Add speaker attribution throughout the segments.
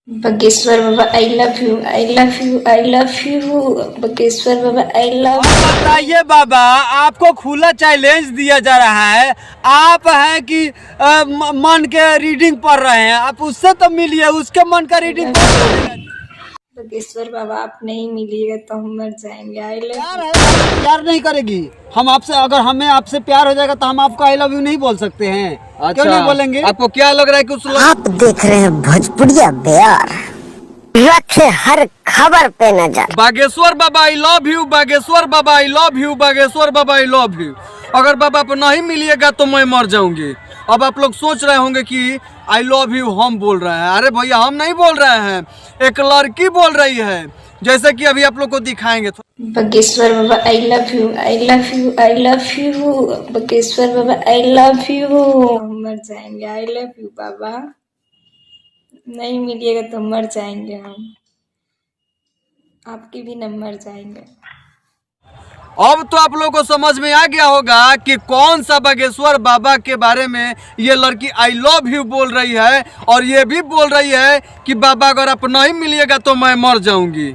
Speaker 1: Bageshwar Baba I love you, I love you, I love you. Bageshwar Baba I love.
Speaker 2: बताइए बाबा, आपको खुला चैलेंज दिया जा रहा है। आप हैं कि मन के रीडिंग पढ़ रहे हैं, आप उससे तो मिलिए, उसके मन का रीडिंग
Speaker 1: बगेश्वर बाबा आप नहीं मिलिएगा तो हम मर जाएंगे। आई लव
Speaker 2: प्यार है, प्यार नहीं करेगी। हम आपसे, अगर हमें आपसे प्यार हो जाएगा तो हम आपको आई लव यू नहीं बोल सकते हैं। क्यों नहीं बोलेंगे?
Speaker 3: आपको क्या लग रहा है कि उस
Speaker 4: आप देख रहे हैं भोजपुरिया बिहार, रखे हर खबर पे नजर।
Speaker 3: Bageshwar Baba I love you, Bageshwar Baba I love you, Bageshwar Baba I love you. अगर बाबा आप नहीं मिलिएगा तो मैं मर जाऊंगी। अब आप लोग सोच रहे होंगे कि आई लव यू हम बोल रहे हैं। अरे भैया, हम नहीं बोल रहे हैं, एक लड़की बोल रही है, जैसे कि अभी आप लोग को दिखाएंगे।
Speaker 1: Bageshwar Baba I love you, I love you, I love you. Bageshwar Baba I love you. हम मर जाएंगे। आई लव यू बाबा, नहीं मिलिएगा तो मर जाएंगे हम, आपके भी न मर जाएंगे।
Speaker 3: अब तो आप लोगों को समझ में आ गया होगा कि कौन सा बागेश्वर बाबा के बारे में ये लड़की आई लव यू बोल रही है, और ये भी बोल रही है कि बाबा अगर आप नहीं मिलिएगा तो मैं मर जाऊंगी।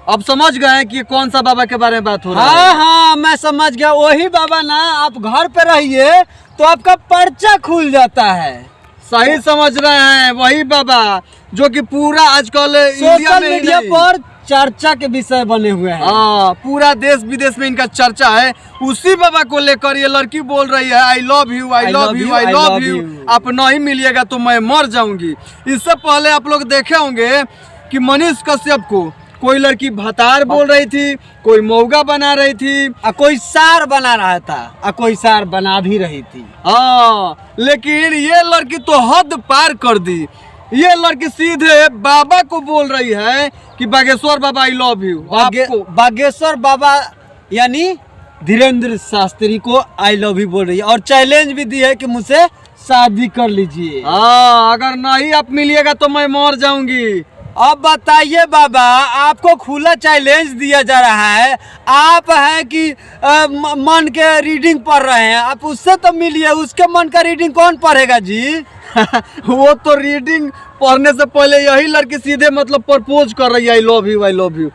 Speaker 3: अब समझ गए कि कौन सा बाबा के बारे में बात हो रहा है?
Speaker 2: हाँ, मैं समझ गया। वही बाबा ना, आप घर पे रहिए तो आपका पर्चा खुल जाता है।
Speaker 3: सही समझ रहे हैं, वही बाबा जो कि पूरा आजकल इंडिया
Speaker 2: सोशल
Speaker 3: में
Speaker 2: मीडिया पर चर्चा के विषय बने हुए हैं।
Speaker 3: हाँ, पूरा देश विदेश में इनका चर्चा है। उसी बाबा को लेकर ये लड़की बोल रही है आई love you, I love you, I love you. आप नहीं मिलिएगा तो मैं मर जाऊंगी। इससे पहले आप लोग देखे होंगे कि मनीष कश्यप को कोई लड़की भतार बोल रही थी, कोई मौगा बना रही थी,
Speaker 2: कोई सार बना रहा था, कोई सार बना भी रही थी।
Speaker 3: हाँ, लेकिन ये लड़की तो हद पार कर दी। ये लड़की सीधे बाबा को बोल रही है कि Bageshwar Baba I love you.
Speaker 2: Bageshwar बाबा यानी धीरेन्द्र शास्त्री को आई लव यू बोल रही है, और चैलेंज भी दी है कि मुझसे शादी कर लीजिए।
Speaker 3: हाँ, अगर नहीं आप मिलिएगा तो मैं मर जाऊंगी।
Speaker 2: अब बताइए बाबा, आपको खुला चैलेंज दिया जा रहा है। आप हैं कि मन के रीडिंग पढ़ रहे हैं, आप उससे तो मिलिए, उसके मन का रीडिंग कौन पढ़ेगा जी?
Speaker 3: वो तो रीडिंग पढ़ने से पहले यही लड़की सीधे मतलब प्रपोज कर रही है आई love you, I love you.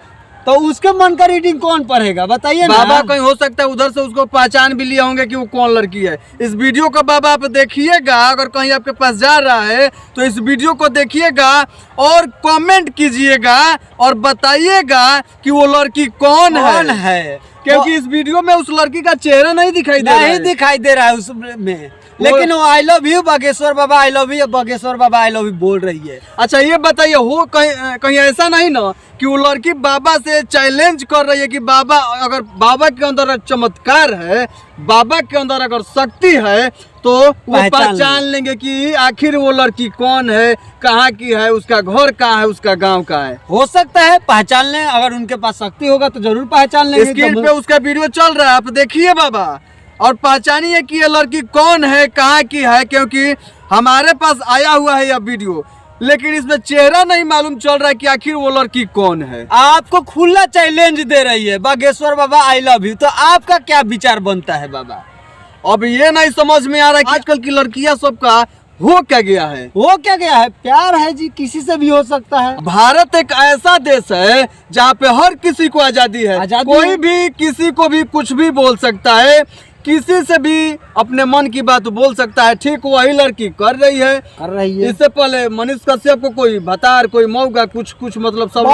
Speaker 2: तो उसके मन का रीडिंग कौन पढ़ेगा बताइए ना।
Speaker 3: बाबा कहीं हो सकता है उधर से उसको पहचान भी लिए होंगे कि वो कौन लड़की है। इस वीडियो को बाबा आप देखिएगा, अगर कहीं आपके पास जा रहा है तो इस वीडियो को देखिएगा और कमेंट कीजिएगा और बताइएगा कि वो लड़की कौन है। क्योंकि इस वीडियो में उस लड़की का चेहरा नहीं दिखाई
Speaker 2: दे रहा है उसमें, लेकिन वो आई love you Bageshwar Baba I love you, Bageshwar Baba I love you बोल रही है।
Speaker 3: अच्छा, ये बताइए, हो कहीं ऐसा नहीं ना कि वो लड़की बाबा से चैलेंज कर रही है कि बाबा, अगर बाबा के अंदर चमत्कार है, बाबा के अंदर अगर शक्ति है तो वो पहचान लेंगे कि आखिर वो लड़की कौन है, कहाँ की है, उसका घर कहाँ है, उसका गांव कहाँ है।
Speaker 2: हो सकता है पहचान लें, अगर उनके पास शक्ति होगा तो जरूर पहचान लेंगे।
Speaker 3: स्क्रीन पे उसका वीडियो चल रहा है, आप देखिए बाबा, और पहचानिए कि ये लड़की कौन है, कहाँ की है। क्योंकि हमारे पास आया हुआ है यह वीडियो, लेकिन इसमें चेहरा नहीं मालूम चल रहा है कि आखिर वो लड़की कौन है।
Speaker 2: आपको खुला चैलेंज दे रही है Bageshwar Baba I love you, तो आपका क्या विचार बनता है बाबा?
Speaker 3: अब ये नहीं समझ में आ रहा है कि आजकल की लड़कियां सबका हो क्या गया है।
Speaker 2: हो क्या गया है? प्यार है जी, किसी से भी हो सकता है।
Speaker 3: भारत एक ऐसा देश है जहाँ पे हर किसी को आजादी है। कोई भी किसी को भी कुछ भी बोल सकता है, किसी से भी अपने मन की बात बोल सकता है। ठीक वही लड़की कर रही है। इससे पहले मनीष कश्यप को कोई भतार, कोई मौका, कुछ मतलब सब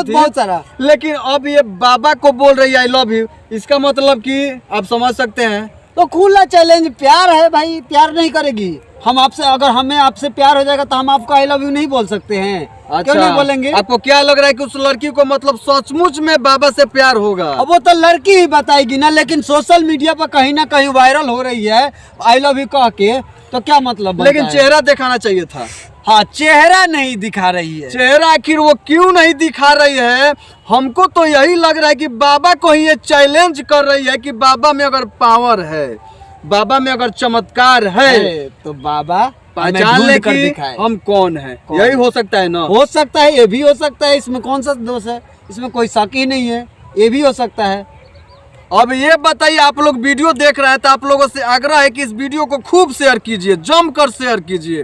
Speaker 2: बहुत सारा।
Speaker 3: लेकिन अब ये बाबा को बोल रही है आई लव यू। इसका मतलब कि आप समझ सकते हैं।
Speaker 2: तो खुला चैलेंज, प्यार है भाई, प्यार नहीं करेगी। हम आपसे, अगर हमें आपसे प्यार हो जाएगा तो हम आपको आई लव यू नहीं बोल सकते हैं।
Speaker 3: अच्छा,
Speaker 2: क्यों नहीं बोलेंगे?
Speaker 3: आपको क्या लग रहा है कि उस लड़की को मतलब सचमुच में बाबा से प्यार होगा?
Speaker 2: अब वो तो लड़की ही बताएगी ना, लेकिन सोशल मीडिया पर कहीं ना कहीं वायरल हो रही है आई लव यू कह के, तो क्या मतलब?
Speaker 3: लेकिन चेहरा दिखाना चाहिए था।
Speaker 2: हाँ, चेहरा नहीं दिखा रही है।
Speaker 3: चेहरा आखिर वो क्यों नहीं दिखा रही है? हमको तो यही लग रहा है कि बाबा को ही ये चैलेंज कर रही है कि बाबा में अगर पावर है, बाबा में अगर चमत्कार है तो बाबा पहचान ले कि हम कौन है। यही हो सकता है ना?
Speaker 2: हो सकता है, ये भी हो सकता है। इसमें कौन सा दोष है? इसमें कोई शक ही नहीं है, ये भी हो सकता है।
Speaker 3: अब ये बताइए, आप लोग वीडियो देख रहे हैं तो आप लोगों से आग्रह है कि इस वीडियो को खूब शेयर कीजिए, जमकर शेयर कीजिए।